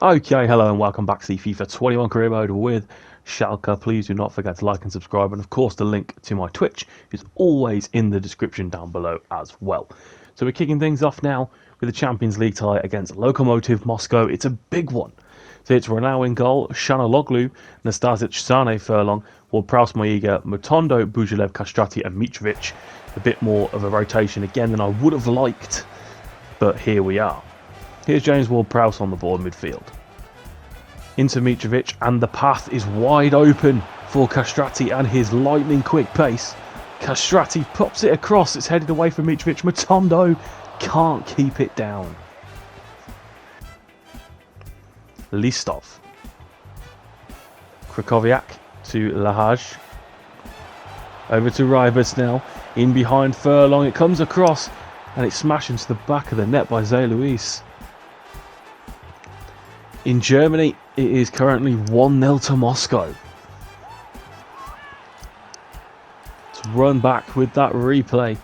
Okay, hello and welcome back to the FIFA 21 career mode with Schalke. Please do not forget to like and subscribe, and of course the link to my Twitch is always in the description down below as well. So we're kicking things off now with the Champions League tie against Lokomotiv Moscow. It's a big one. So it's Renau in goal, Shanaloglu, Nastasic, Sane, Furlong, Ward-Prowse, Maiga, Mutondo, Bujilev, Kastrati and Mitrovic. A bit more of a rotation again than I would have liked, but here we are. Here's James Ward-Prowse on the board midfield. Into Mitrovic, and the path is wide open for Kastrati and his lightning quick pace. Kastrati pops it across, it's headed away from Mitrovic. Mutondo can't keep it down. Listov. Krakowiak to Lahaj. Over to Rybus now. In behind Furlong, it comes across and it's smashed into the back of the net by Zé Luis. In Germany, it is currently 1-0 to Moscow. Let's run back with that replay.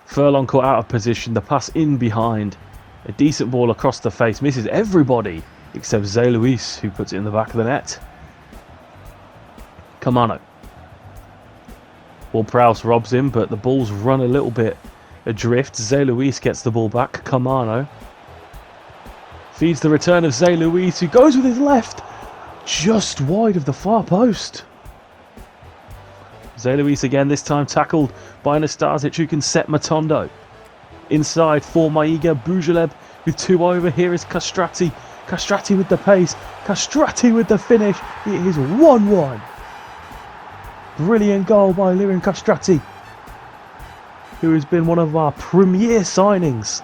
Furlong caught out of position, the pass in behind. A decent ball across the face, misses everybody except Zé Luis, who puts it in the back of the net. Kamano. Ward-Prowse robs him, but the ball's run a little bit adrift. Zé Luis gets the ball back. Kamano feeds the return of Zé Luis, who goes with his left, just wide of the far post. Zé Luis again, this time tackled by Nastasic, who can set Mutondo. Inside for Maiga, Bujilev with two over. Here is Kastrati. Kastrati with the pace. Kastrati with the finish. It is 1-1. Brilliant goal by Lirin Kastrati, who has been one of our premier signings.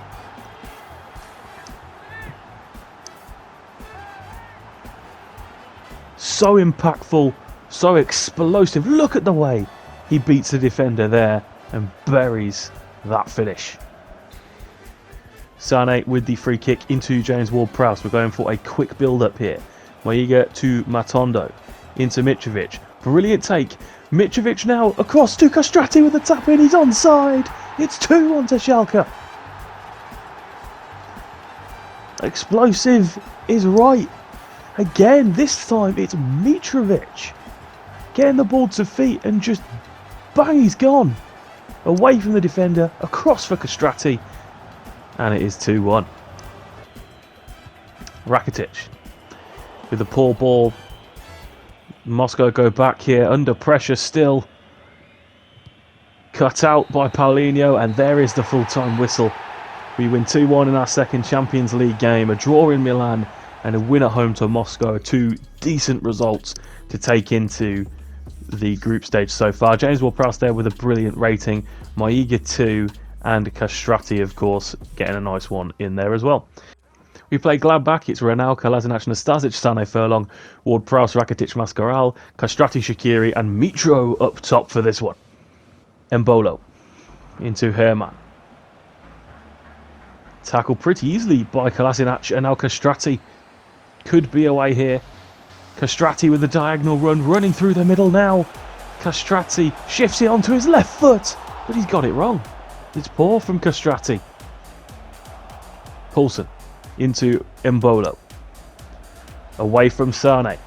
So impactful, so explosive. Look at the way he beats the defender there and buries that finish. Sane with the free kick into James Ward-Prowse. We're going for a quick build-up here. Maiga to Mutondo, into Mitrovic. Brilliant take. Mitrovic now across to Kastrati with the tap in. He's onside. It's 2-1 to Schalke. Explosive is right. Again, this time it's Mitrovic getting the ball to feet and just bang, he's gone. Away from the defender, across for Kastrati, and it is 2-1. Rakitic with a poor ball. Moscow go back here under pressure still. Cut out by Paulinho, and there is the full-time whistle. We win 2-1 in our second Champions League game, a draw in Milan and a win at home to Moscow. Two decent results to take into the group stage so far. James Ward-Prowse there with a brilliant rating. Maiga 2 and Kastrati, of course, getting a nice one in there as well. We play Gladbach. It's Renau, Kolasinac, Nastasic, Sane, Furlong, Ward-Prowse, Rakitic, Mascaral, Kastrati, Shaqiri and Mitro up top for this one. Embolo into Herman. Tackled pretty easily by Kolasinac, and now Kastrati could be away here. Kastrati with the diagonal run, running through the middle now. Kastrati shifts it onto his left foot, but he's got it wrong. It's poor from Kastrati. Poulsen into Embolo. Away from Sane.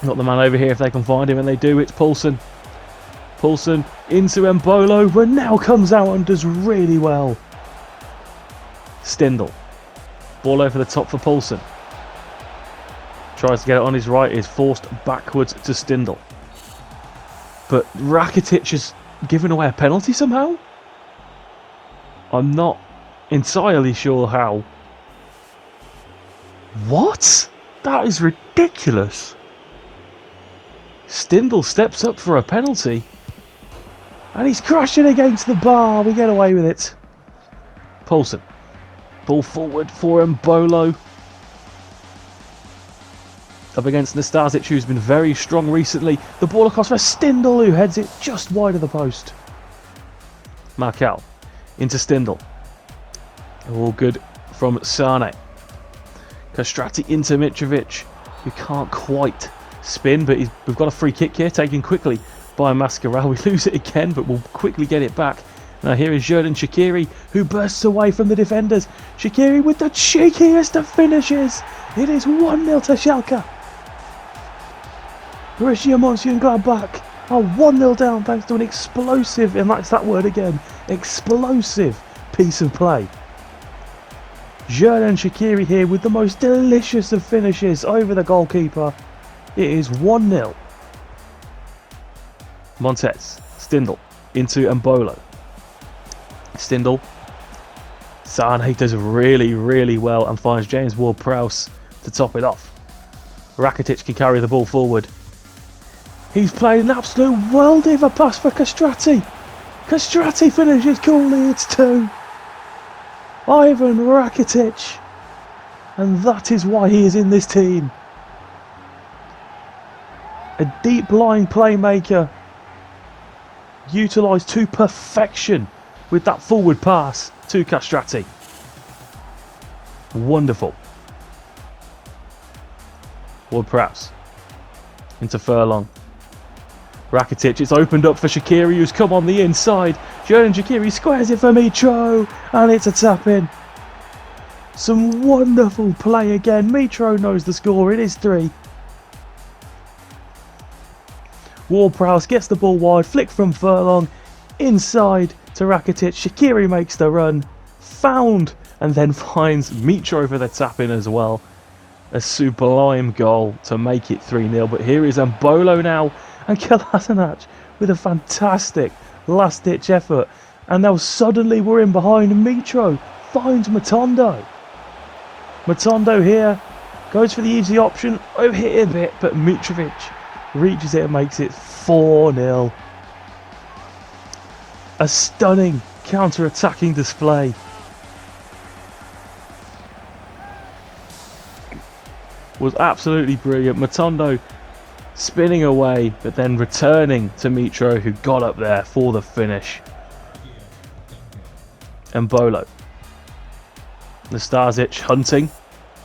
Got the man over here if they can find him, and they do. It's Poulsen. Poulsen into Embolo. Renau comes out and does really well. Stindl. Ball over the top for Poulsen. Tries to get it on his right, is forced backwards to Stindl. But Rakitic has given away a penalty somehow? I'm not entirely sure how. What? That is ridiculous. Stindl steps up for a penalty. And he's crashing against the bar. We get away with it. Poulsen. Ball forward for Embolo. Up against Nastasic, who's been very strong recently. The ball across for Stindl, who heads it just wide of the post. Markel into Stindl. All good from Sane. Kastrati into Mitrovic, who can't quite spin, but we've got a free kick here taken quickly by Mascaral. We lose it again, but we'll quickly get it back. Now here is Xherdan Shaqiri, who bursts away from the defenders. Shaqiri with the cheekiest of finishes. It is 1-0 to Schalke. Borussia Monchengladbach are 1-0 down thanks to an explosive, and that's that word again, explosive piece of play. Xherdan Shaqiri here with the most delicious of finishes over the goalkeeper. It is 1-0. Montes, Stindl, into Mbolo. Stindl. Sane does really well and finds James Ward-Prowse to top it off. Rakitic can carry the ball forward. He's played an absolute worldie of a pass for Castrati. Castrati finishes coolly, it's 2. Ivan Rakitic. And that is why he is in this team. A deep line playmaker. Utilised to perfection with that forward pass to Castrati. Wonderful. Ward-Prowse into Furlong. Rakitic, it's opened up for Shaqiri, who's come on the inside. Xherdan Shaqiri squares it for Mitro, and it's a tap-in. Some wonderful play again. Mitro knows the score, it is 3. Ward-Prowse gets the ball wide, flick from Furlong, inside to Rakitic. Shaqiri makes the run, found, and then finds Mitro for the tap-in as well. A sublime goal to make it 3-0, but here is Mbolo now, and Kolasinac with a fantastic last-ditch effort. And now suddenly we're in behind. Mitro finds Matondo. Matondo here goes for the easy option, overhit a bit, but Mitrovic reaches it and makes it 4-0. A stunning counter-attacking display. Was absolutely brilliant. Matondo spinning away, but then returning to Mitro, who got up there for the finish. Mbolo. Nastasic hunting,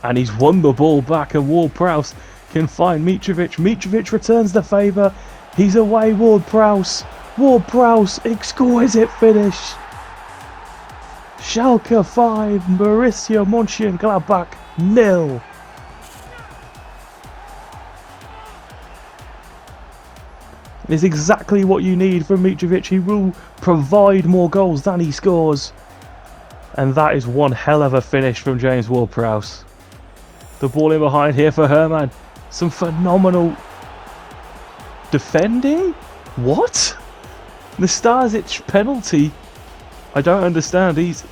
and he's won the ball back, and Ward-Prowse can find Mitrovic. Mitrovic returns the favour. He's away, Ward-Prowse. Ward-Prowse, exquisite finish. Schalke 5, Borussia Monchengladbach 0. It's exactly what you need from Mitrovic. He will provide more goals than he scores. And that is one hell of a finish from James Ward-Prowse. The ball in behind here for Herman. Some phenomenal defending? What? Nastasic penalty? I don't understand. Is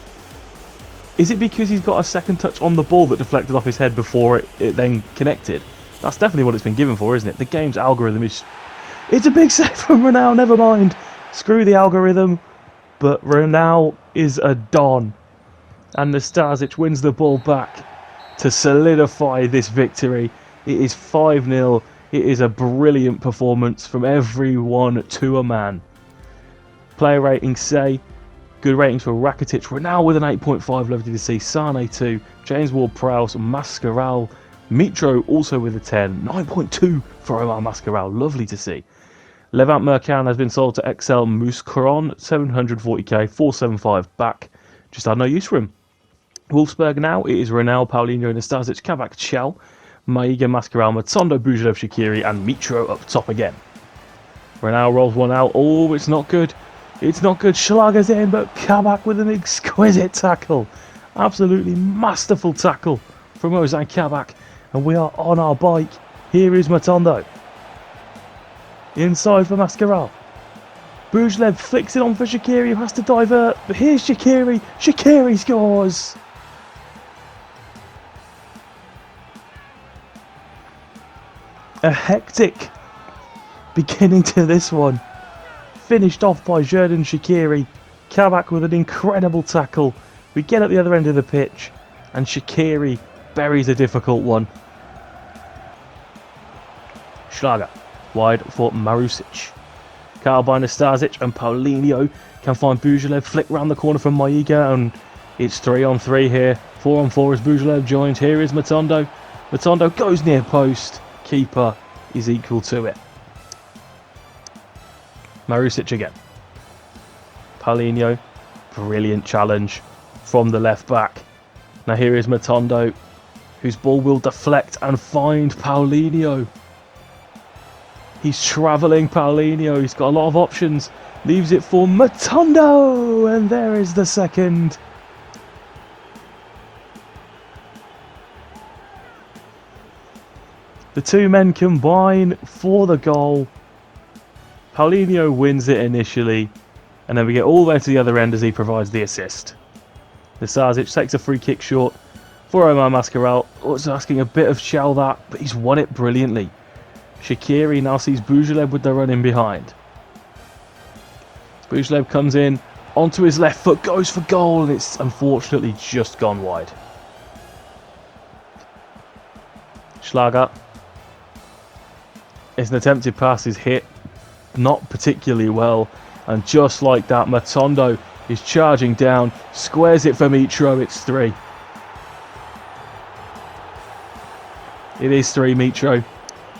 it because he's got a second touch on the ball that deflected off his head before it then connected? That's definitely what it's been given for, isn't it? The game's algorithm is... It's a big save from Ronaldo, never mind. Screw the algorithm. But Ronaldo is a don. And Nastasic wins the ball back to solidify this victory. It is 5-0. It is a brilliant performance from everyone to a man. Player ratings say, good ratings for Rakitic. Ronaldo with an 8.5, lovely to see. Sane 2, James Ward-Prowse, Mascaral, Mitro also with a 10, 9.2 for Omar Mascaral, lovely to see. Levant Mercan has been sold to XL Mouscron, 740k, 475 back. Just had no use for him. Wolfsburg now, it is Ronaldo, Paulinho, Nastasic, Kavak, Chel, Maiga, Mascaral, Matondo, Buzelev, Shaqiri, and Mitro up top again. Ronaldo rolls one out. Oh, it's not good. It's not good. Schlager's in, but Kabak with an exquisite tackle. Absolutely masterful tackle from Ozan Kabak. And we are on our bike. Here is Matondo. Inside for Mascaral. Buzelev flicks it on for Shaqiri, who has to divert. But here's Shaqiri. Shaqiri scores. A hectic beginning to this one. Finished off by Xherdan Shaqiri. Kabak with an incredible tackle. We get at the other end of the pitch, and Shaqiri buries a difficult one. Schlager wide for Marusic. Cut by Nastasic, and Paulinho can find Buzelev. Flick round the corner from Maiga, and it's 3-on-3 here. 4-on-4 as Buzelev joins. Here is Matondo. Matondo goes near post. Keeper is equal to it. Marusic again. Paulinho Brilliant challenge from the left back. Now here is Matondo, whose ball will deflect and find Paulinho. He's travelling Paulinho. He's got a lot of options. Leaves it for Matondo. And there is the second. The two men combine for the goal. Paulinho wins it initially. And then we get all the way to the other end as he provides the assist. Nasic takes a free kick short for Omar Mascarell. Was asking a bit of shell that, but he's won it brilliantly. Shaqiri now sees Boujalev with the run in behind. Boujalev comes in onto his left foot, goes for goal, and it's unfortunately just gone wide. Schalke. It's an attempted pass, is hit not particularly well, and just like that, Matondo is charging down, squares it for Mitro. It's 3. It is 3, Mitro.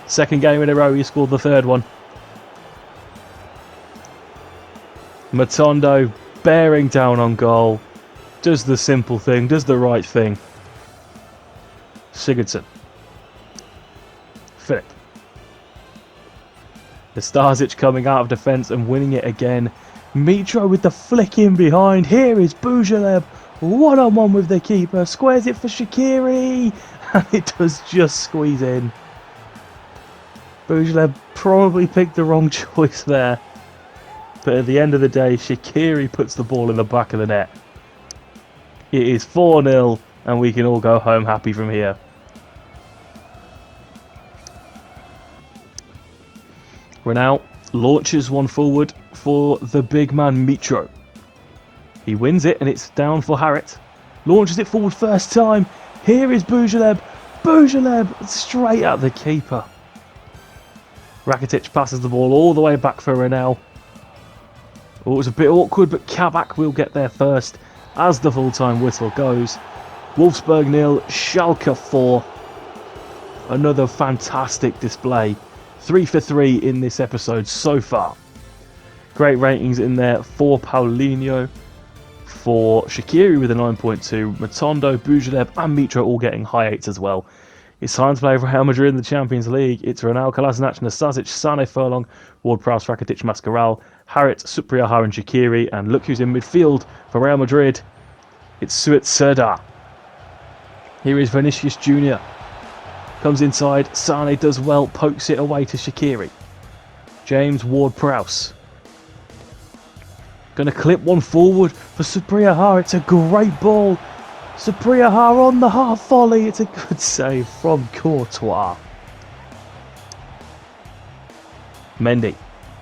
Second game in a row, he scored the third one. Matondo bearing down on goal. Does the simple thing, does the right thing. Sigurdsson. Philip. Nastasic coming out of defence and winning it again. Mitro with the flick in behind. Here is Boujalev. One-on-one with the keeper. Squares it for Shaqiri. And it does just squeeze in. Boujalev probably picked the wrong choice there. But at the end of the day, Shaqiri puts the ball in the back of the net. It is 4-0 and we can all go home happy from here. Renault launches one forward for the big man Mitro. He wins it and it's down for Harit. Launches it forward first time. Here is Boujalev. Boujalev straight at the keeper. Rakitic passes the ball all the way back for Renault. Oh, it was a bit awkward, but Kabak will get there first as the full-time whistle goes. Wolfsburg 0, Schalke 4. Another fantastic display. 3 for 3 in this episode so far. Great ratings in there for Paulinho, for Shaqiri with a 9.2, Matondo, Boujalev and Mitro all getting high 8s as well. It's time to play for Real Madrid in the Champions League. It's Ronaldo, Kolasinac, Nastasic, Sane, Furlong, Ward-Prowse, Rakitic, Mascarell, Harit, Supriya, and Shaqiri. And look who's in midfield for Real Madrid. It's Suat Serdar. Here is Vinicius Jr. Comes inside, Sane does well, pokes it away to Shaqiri. James Ward-Prowse. Going to clip one forward for Supriya. It's a great ball. Supriya on the half volley. It's a good save from Courtois. Mendy.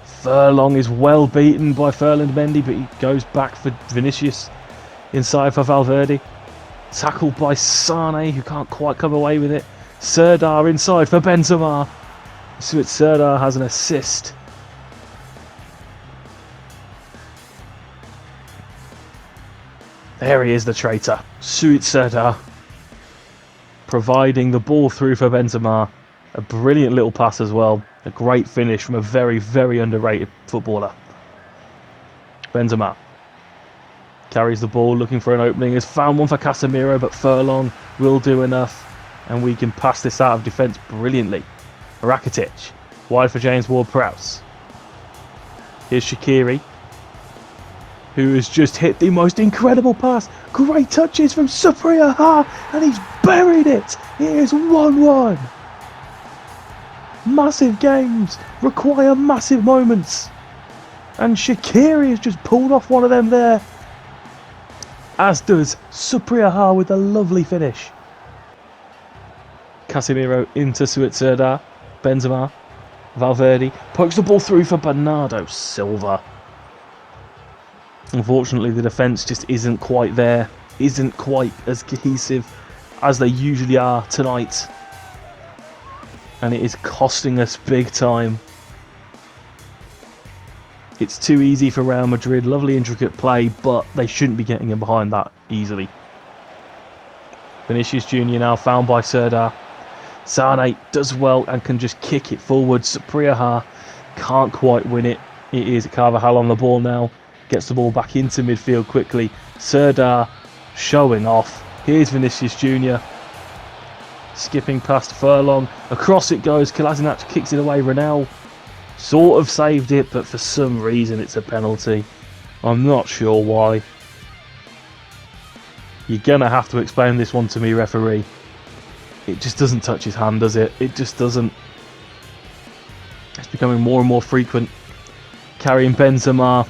Furlong is well beaten by Ferland Mendy, but he goes back for Vinicius. Inside for Valverde. Tackled by Sane, who can't quite come away with it. Serdar inside for Benzema. Suat Serdar has an assist. There he is, the traitor. Suat Serdar. Providing the ball through for Benzema. A brilliant little pass as well. A great finish from a very, very underrated footballer. Benzema. Carries the ball, looking for an opening. Has found one for Casemiro, but Furlong will do enough. And we can pass this out of defence brilliantly. Rakitic. Wide for James Ward-Prowse. Here's Shaqiri, who has just hit the most incredible pass. Great touches from Supriya, and he's buried it. It is 1-1. Massive games require massive moments. And Shaqiri has just pulled off one of them there. As does Supriya with a lovely finish. Casemiro into Suat Serdar. Benzema. Valverde pokes the ball through for Bernardo Silva. Unfortunately, the defence just isn't quite there. Isn't quite as cohesive as they usually are tonight. And it is costing us big time. It's too easy for Real Madrid. Lovely intricate play, but they shouldn't be getting in behind that easily. Vinicius Jr. now found by Serdar. Sane does well and can just kick it forward. Supriya can't quite win it. It is Carvajal on the ball now. Gets the ball back into midfield quickly. Serdar showing off. Here's Vinicius Jr. Skipping past Furlong. Across it goes. Kolasinac kicks it away. Ronell sort of saved it, but for some reason it's a penalty. I'm not sure why. You're going to have to explain this one to me, referee. It just doesn't touch his hand, does it? It just doesn't. It's becoming more and more frequent. Carrying Benzema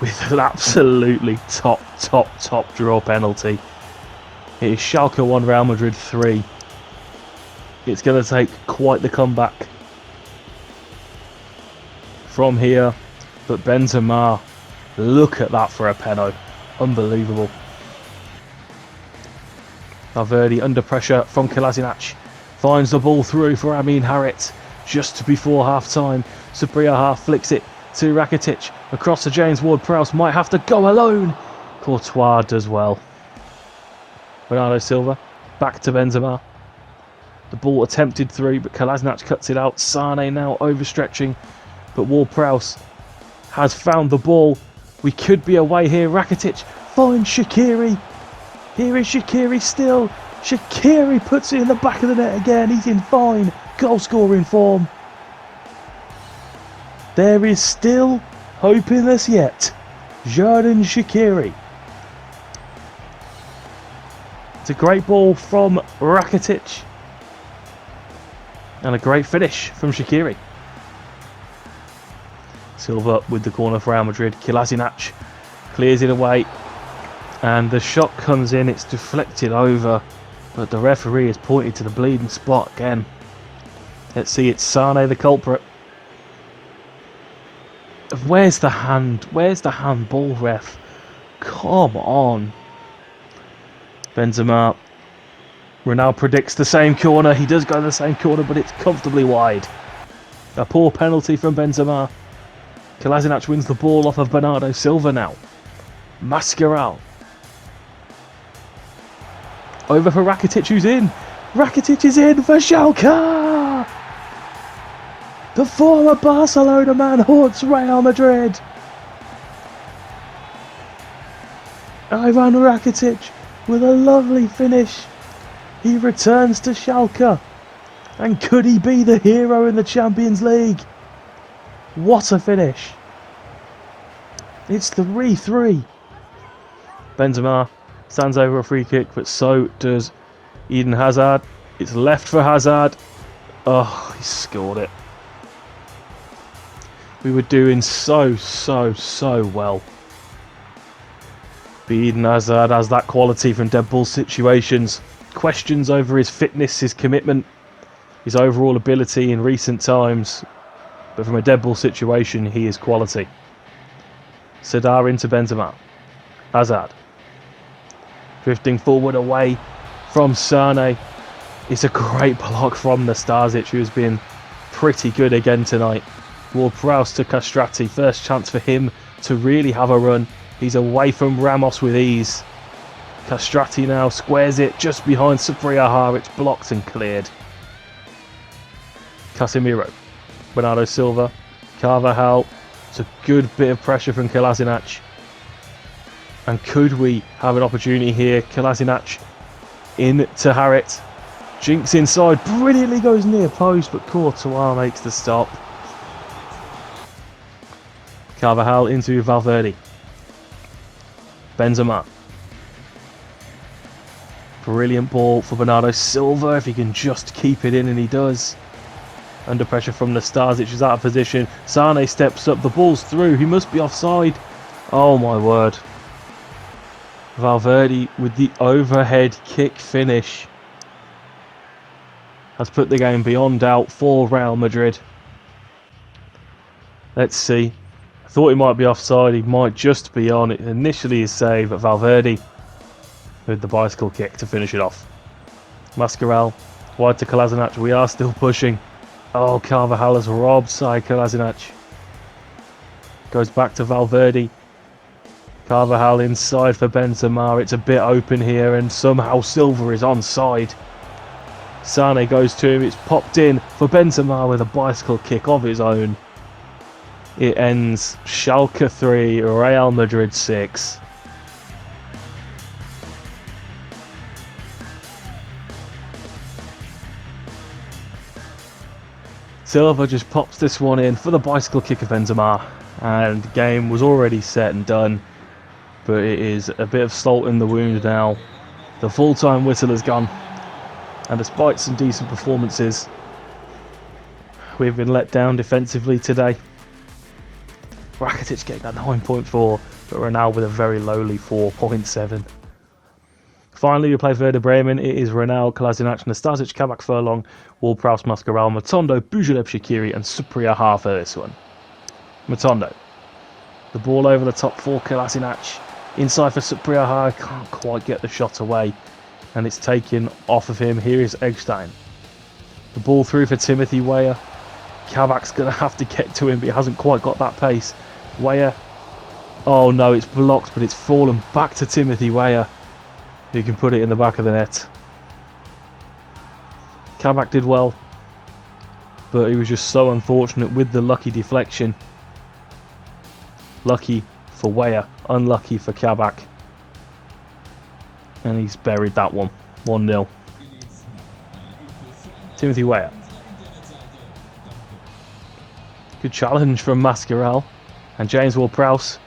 with an absolutely top draw penalty. It is Schalke 1, Real Madrid 3. It's going to take quite the comeback from here. But Benzema, look at that for a penalty. Unbelievable. Valverde under pressure from Kolasinac. Finds the ball through for Amin Harit just before half time. Sabriya flicks it to Rakitic. Across to James Ward-Prowse. Might have to go alone. Courtois does well. Bernardo Silva back to Benzema. The ball attempted through, but Kolasinac cuts it out. Sane now overstretching, but Ward-Prowse has found the ball. We could be away here. Rakitic finds Shaqiri. Here is Shaqiri still. Shaqiri puts it in the back of the net again. He's in fine goal scoring form. There is still hope in us yet. Xherdan Shaqiri. It's a great ball from Rakitic. And a great finish from Shaqiri. Silva with the corner for Real Madrid. Kolasinac clears it away. And the shot comes in, it's deflected over, but the referee has pointed to the bleeding spot again. Let's see, it's Sane the culprit. Where's the hand? Where's the handball, ref? Come on. Benzema. Ronaldo predicts the same corner. He does go the same corner, but it's comfortably wide. A poor penalty from Benzema. Kolasinac wins the ball off of Bernardo Silva now. Mascherano. Over for Rakitic, who's in. Rakitic is in for Schalke. The former Barcelona man haunts Real Madrid. Ivan Rakitic with a lovely finish. He returns to Schalke. And could he be the hero in the Champions League? What a finish. It's 3-3. Benzema stands over a free kick, but so does Eden Hazard. It's left for Hazard. Oh, he scored it. We were doing so well. But Eden Hazard has that quality from dead ball situations. Questions over his fitness, his commitment, his overall ability in recent times. But from a dead ball situation, he is quality. Serdar into Benzema. Hazard. Drifting forward away from Sane. It's a great block from Nastasic, who has been pretty good again tonight. Ward-Prowse to Castrati. First chance for him to really have a run. He's away from Ramos with ease. Castrati now squares it just behind Sabriya. It's blocked and cleared. Casemiro. Bernardo Silva. Carvajal. It's a good bit of pressure from Kolasinac. And could we have an opportunity here? Kolasinac in to Harit. Jinks inside. Brilliantly goes near post, but Courtois makes the stop. Carvajal into Valverde. Benzema. Brilliant ball for Bernardo Silva. If he can just keep it in, and he does. Under pressure from Nastasic, who's out of position. Sane steps up. The ball's through. He must be offside. Oh my word. Valverde with the overhead kick finish has put the game beyond doubt for Real Madrid. Let's see. I thought he might be offside. He might just be on. It initially is saved, but Valverde with the bicycle kick to finish it off. Mascherano wide to Kolasinac. We are still pushing. Oh, Carvajal has robbed side Kolasinac. Goes back to Valverde. Carvajal inside for Benzema. It's a bit open here, and somehow Silva is onside. Sane goes to him. It's popped in for Benzema with a bicycle kick of his own. It ends Schalke 3, Real Madrid 6. Silva just pops this one in for the bicycle kick of Benzema, and the game was already set and done, but it is a bit of salt in the wound now. The full-time whistle has gone, and despite some decent performances, we've been let down defensively today. Rakitic getting that 9.4, but we're now with a very lowly 4.7. Finally, we play Werder Bremen. It is Ronaldo, Kolasinac, Nastasic, Kabak, Furlong, Ward-Prowse, Mascarell, Matondo, Bujaleb, Shaqiri, and Supriya Ha for this one. Matondo. The ball over the top for Kolasinac. Inside for Supriya Ha. Can't quite get the shot away, and it's taken off of him. Here is Eggstein. The ball through for Timothy Weah. Kabak's going to have to get to him, but he hasn't quite got that pace. Weah. Oh no, it's blocked, but it's fallen back to Timothy Weah, who can put it in the back of the net. Kabak did well, but he was just so unfortunate with the lucky deflection. Lucky for Weah, unlucky for Kabak. And he's buried that one. 1-0. Timothy Weah. Good challenge from Mascarell. And James Ward-Prowse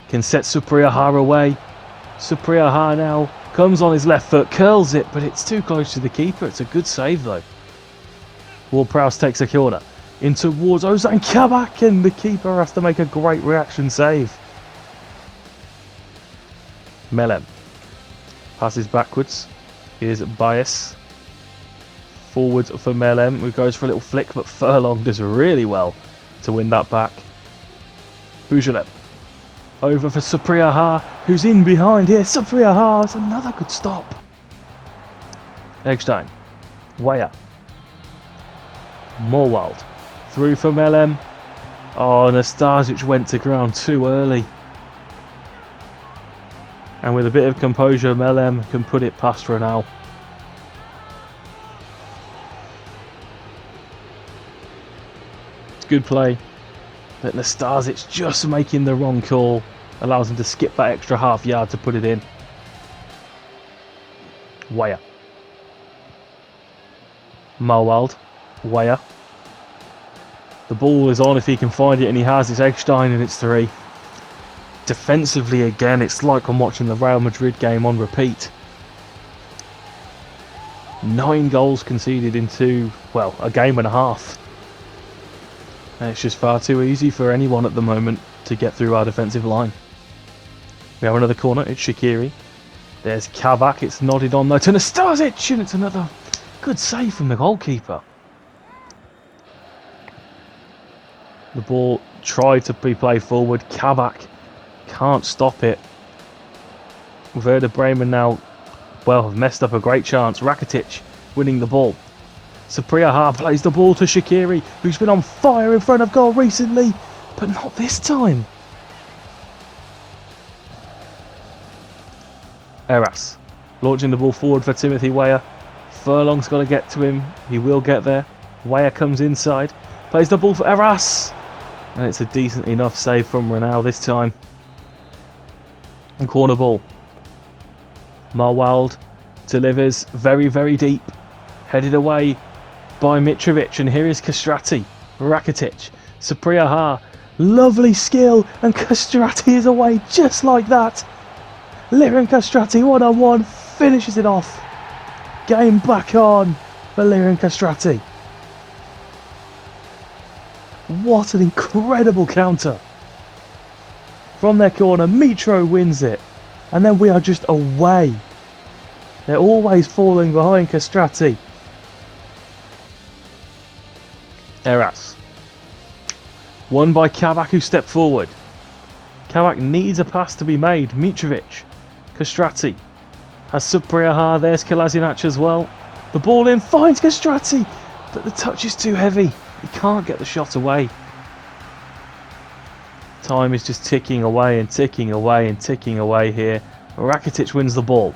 can set Supriya Ha away. Supriya Ha now comes on his left foot, curls it, but it's too close to the keeper. It's a good save though. Ward-Prowse takes a corner in towards Ozan Kabak, and the keeper has to make a great reaction save. Melem passes backwards. Here's Bias. Forward for Melem, who goes for a little flick, but Furlong does really well to win that back. Bujaleb. Over for Supriya Ha, who's in behind here. Supriya Ha, it's another good stop. Eggstein. Weah. Morwald. Through for Melem. Oh, Nastasic went to ground too early. And with a bit of composure, Melem can put it past Ronaldo. It's good play. But Nastasic just making the wrong call allows him to skip that extra half yard to put it in. Weah. Morwald. Weah. The ball is on if he can find it, and he has. It's Eggstein, and it's 3. Defensively again, it's like I'm watching the Real Madrid game on repeat. 9 goals conceded into, well, a game and a half. And it's just far too easy for anyone at the moment to get through our defensive line. We have another corner, it's Shaqiri. There's Kabak, it's nodded on though to Nastasic, and it's another good save from the goalkeeper. The ball tried to be played forward. Kabak can't stop it. Werder Bremen now, well, have messed up a great chance. Rakitic winning the ball. Supriya Ha plays the ball to Shaqiri, who's been on fire in front of goal recently, but not this time. Eras launching the ball forward for Timothy Weah. Furlong's got to get to him. He will get there. Weah comes inside, plays the ball for Eras, and it's a decent enough save from Ronaldo this time. And corner ball. Morwald delivers very, very deep. Headed away by Mitrovic, and here is Castrati. Rakitic. Supriya Ha. Lovely skill, and Castrati is away just like that. Liran Castrati one-on-one finishes it off. Game back on for Liran Castrati. What an incredible counter. From their corner, Mitro wins it. And then we are just away. They're always falling behind Castrati. Eras. Won by Kabak, who stepped forward. Kabak needs a pass to be made. Mitrovic. Castrati. Has Supriya Ha. There's Kolasinac as well. The ball in, finds Castrati. But the touch is too heavy. He can't get the shot away. Time is just ticking away and ticking away and ticking away here. Rakitic wins the ball.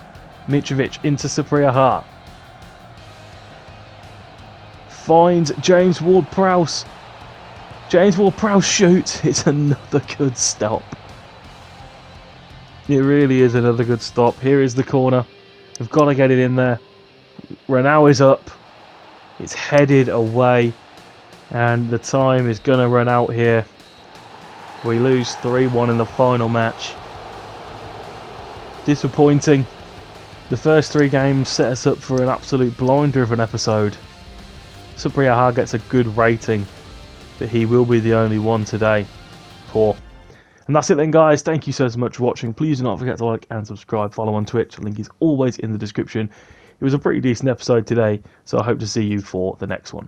Mitrovic into Supriya Ha. Finds James Ward-Prowse. James Ward-Prowse shoots. It's another good stop. It really is another good stop. Here is the corner. We've got to get it in there. Renault is up. It's headed away. And the time is going to run out here. We lose 3-1 in the final match. Disappointing. The first 3 games set us up for an absolute blinder of an episode. Supriya gets a good rating, but he will be the only one today. Poor. And that's it then, guys. Thank you so much for watching. Please do not forget to like and subscribe. Follow on Twitch. The link is always in the description. It was a pretty decent episode today, so I hope to see you for the next one.